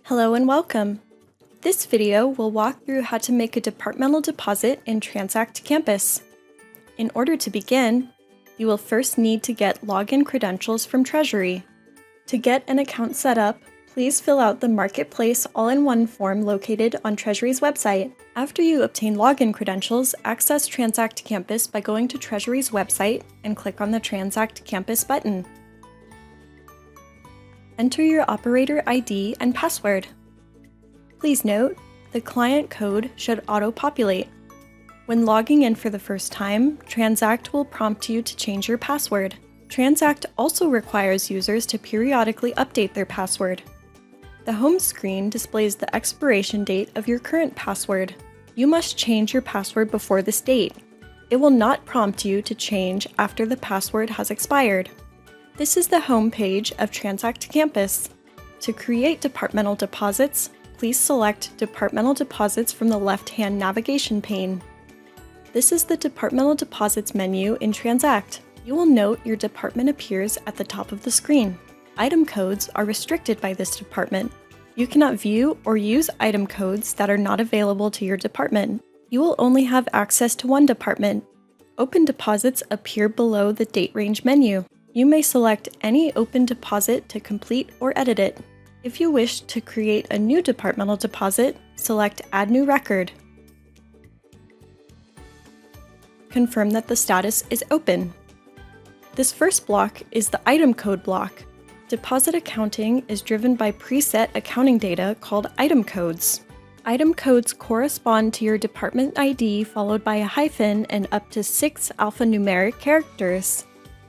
Hello and welcome! This video will walk through how to make a departmental deposit in Transact Campus. In order to begin, you will first need to get login credentials from Treasury. To get an account set up, please fill out the Marketplace all-in-one form located on Treasury's website. After you obtain login credentials, access Transact Campus by going to Treasury's website and click on the Transact Campus button. Enter your operator ID and password. Please note, the client code should auto-populate. When logging in for the first time, Transact will prompt you to change your password. Transact also requires users to periodically update their password. The home screen displays the expiration date of your current password. You must change your password before this date. It will not prompt you to change after the password has expired. This is the home page of Transact Campus. To create departmental deposits, please select Departmental Deposits from the left-hand navigation pane. This is the Departmental Deposits menu in Transact. You will note your department appears at the top of the screen. Item codes are restricted by this department. You cannot view or use item codes that are not available to your department. You will only have access to one department. Open deposits appear below the date range menu. You may select any open deposit to complete or edit it. If you wish to create a new departmental deposit, select Add New Record. Confirm that the status is open. This first block is the item code block. Deposit accounting is driven by preset accounting data called item codes. Item codes correspond to your department ID followed by a hyphen and up to 6 alphanumeric characters.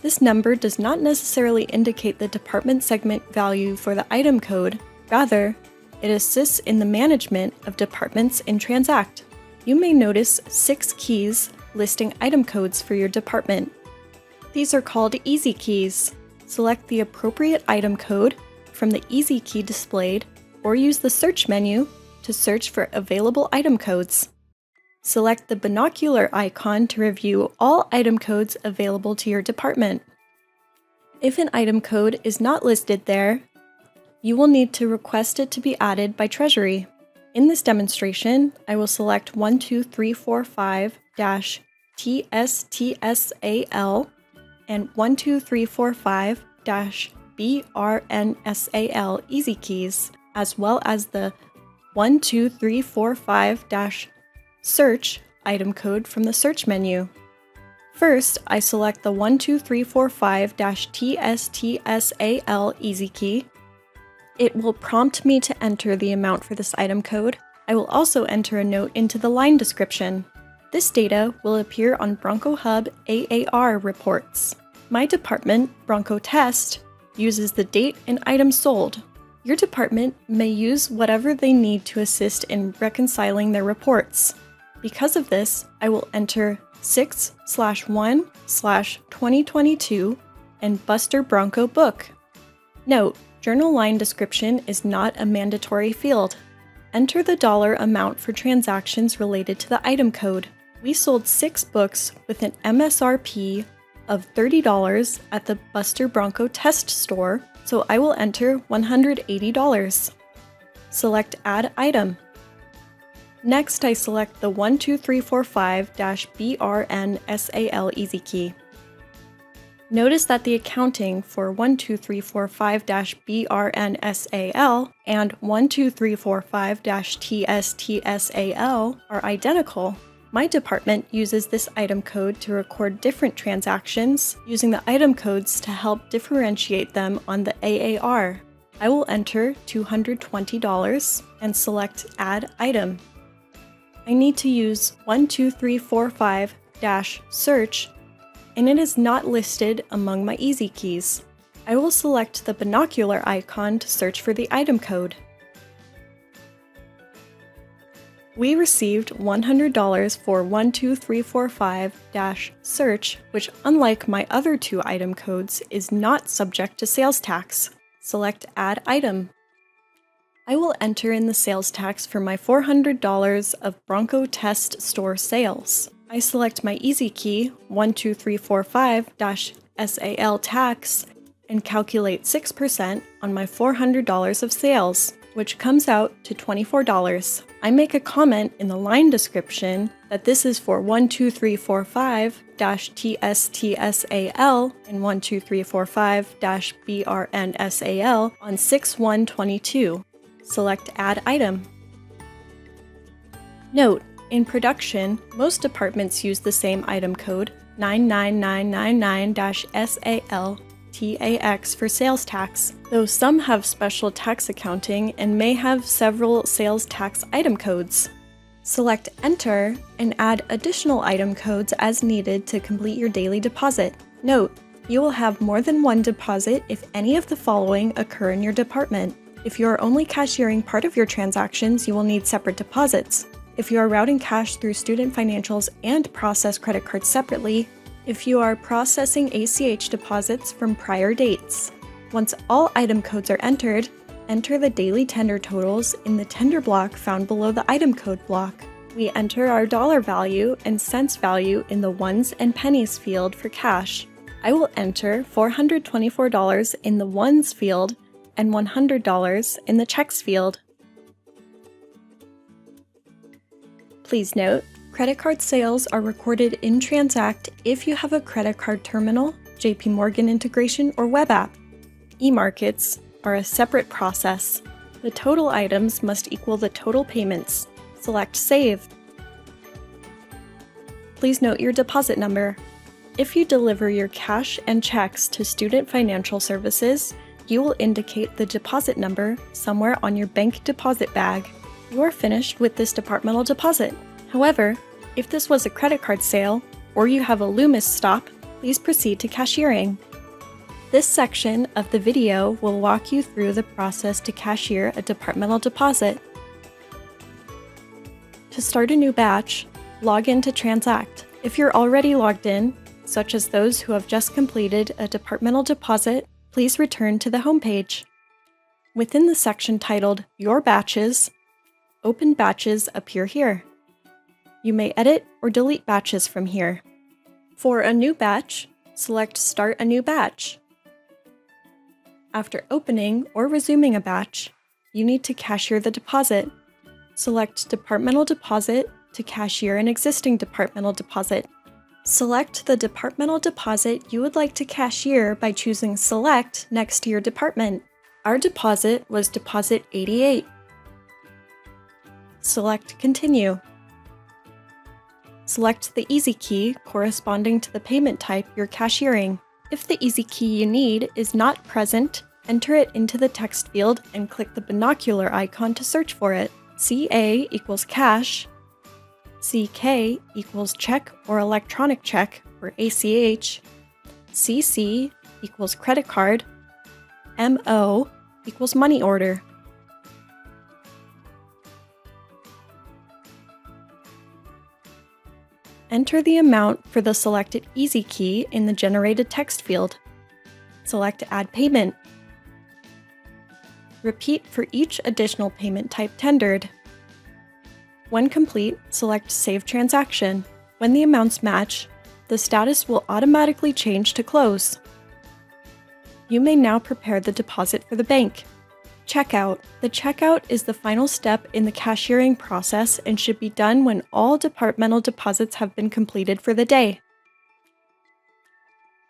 This number does not necessarily indicate the department segment value for the item code. Rather, it assists in the management of departments in Transact. You may notice 6 keys listing item codes for your department. These are called easy keys. Select the appropriate item code from the easy key displayed, or use the search menu to search for available item codes. Select the binocular icon to review all item codes available to your department. If an item code is not listed there, you will need to request it to be added by Treasury. In this demonstration, I will select 12345-𝗧𝗶𝗺𝗀𝘀 and 12345-𝗵𝗺𝗀𝗀 easy keys, as well as the 12345-𝗧 item code from the search menu. First, I select the 12345-𝗧𝗶𝗺𝗀 easy key. It will prompt me to enter the amount for this item code. I will also enter a note into the line description. This data will appear on Bronco Hub AAR reports. My department, Bronco Test, uses the date and item sold. Your department may use whatever they need to assist in reconciling their reports. Because of this, I will enter 6/1/2022 and Buster Bronco Book. Note, journal line description is not a mandatory field. Enter the dollar amount for transactions related to the item code. We sold 6 books with an MSRP of $30 at the Buster Bronco Test store, so I will enter $180. Select Add Item. Next, I select the 12345-𝗵𝗺𝗀𝗀 easy key. Notice that the accounting for 12345-𝗵𝗺𝗀𝗀 and 12345-𝗧𝗶𝗺𝗀 are identical. My department uses this item code to record different transactions, using the item codes to help differentiate them on the AAR. I will enter $220 and select Add Item. I need to use 12345-search, and it is not listed among my easy keys. I will select the binocular icon to search for the item code. We received $100 for 12345-search, which, unlike my other 2 item codes, is not subject to sales tax. Select Add Item. I will enter in the sales tax for my $400 of Bronco Test store sales. I select my easy key, 12345-SAL tax, and calculate 6% on my $400 of sales. which comes out to $24. I make a comment in the line description that this is for 12345-TSTSAL and 12345-BRNSAL on 6/1/22. Select Add Item. Note: in production, most departments use the same item code, 99999-SAL-TAX for sales tax, though some have special tax accounting and may have several sales tax item codes. Select Enter and add additional item codes as needed to complete your daily deposit. Note: you will have more than one deposit if any of the following occur in your department. If you are only cashiering part of your transactions, you will need separate deposits. If you are routing cash through student financials and process credit cards separately. If you are processing ACH deposits from prior dates. Once all item codes are entered, enter the daily tender totals in the tender block found below the item code block. We enter our dollar value and cents value in the ones and pennies field for cash. I will enter $424 in the ones field and $100 in the checks field. Please note, credit card sales are recorded in Transact if you have a credit card terminal, JP Morgan integration, or web app. E-markets are a separate process. The total items must equal the total payments. Select Save. Please note your deposit number. If you deliver your cash and checks to Student Financial Services, you will indicate the deposit number somewhere on your bank deposit bag. You are finished with this departmental deposit. However, if this was a credit card sale, or you have a Loomis stop, please proceed to cashiering. This section of the video will walk you through the process to cashier a departmental deposit. To start a new batch, log into Transact. If you're already logged in, such as those who have just completed a departmental deposit, please return to the home page. Within the section titled Your Batches, open batches appear here. You may edit or delete batches from here. For a new batch, select Start a New Batch. After opening or resuming a batch, you need to cashier the deposit. Select Departmental Deposit to cashier an existing departmental deposit. Select the departmental deposit you would like to cashier by choosing Select next to your department. Our deposit was Deposit 88. Select Continue. Select the easy key corresponding to the payment type you're cashiering. If the easy key you need is not present, enter it into the text field and click the binocular icon to search for it. CA equals cash, CK equals check or electronic check or ACH, CC equals credit card, MO equals money order. Enter the amount for the selected easy key in the generated text field. Select Add Payment. Repeat for each additional payment type tendered. When complete, select Save Transaction. When the amounts match, the status will automatically change to Close. You may now prepare the deposit for the bank. Checkout. The checkout is the final step in the cashiering process and should be done when all departmental deposits have been completed for the day.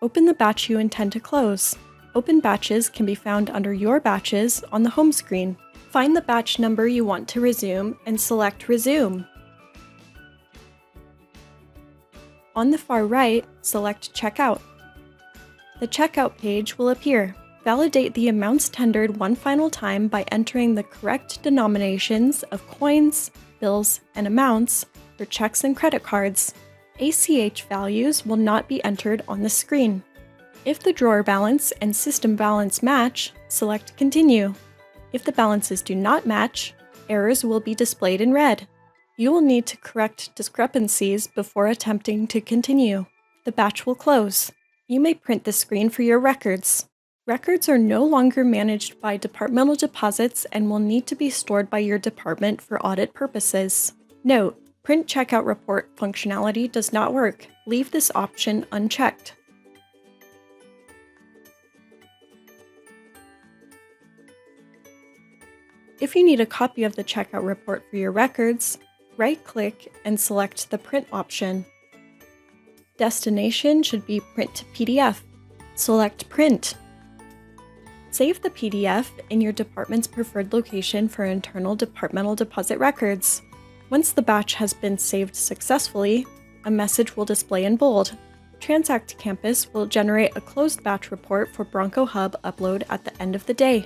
Open the batch you intend to close. Open batches can be found under Your Batches on the home screen. Find the batch number you want to resume and select Resume. On the far right, select Checkout. The checkout page will appear. Validate the amounts tendered one final time by entering the correct denominations of coins, bills, and amounts for checks and credit cards. ACH values will not be entered on the screen. If the drawer balance and system balance match, select Continue. If the balances do not match, errors will be displayed in red. You will need to correct discrepancies before attempting to continue. The batch will close. You may print the screen for your records. Records are no longer managed by departmental deposits and will need to be stored by your department for audit purposes. Note: Print Checkout Report functionality does not work. Leave this option unchecked. If you need a copy of the checkout report for your records, right-click and select the Print option. Destination should be Print to PDF. Select Print. Save the PDF in your department's preferred location for internal departmental deposit records. Once the batch has been saved successfully, a message will display in bold. Transact Campus will generate a closed batch report for Bronco Hub upload at the end of the day.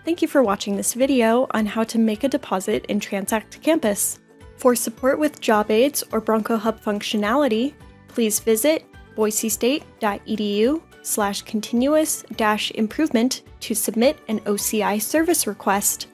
Thank you for watching this video on how to make a deposit in Transact Campus. For support with job aids or Bronco Hub functionality, please visit boisestate.edu/continuous-improvement to submit an OCI service request.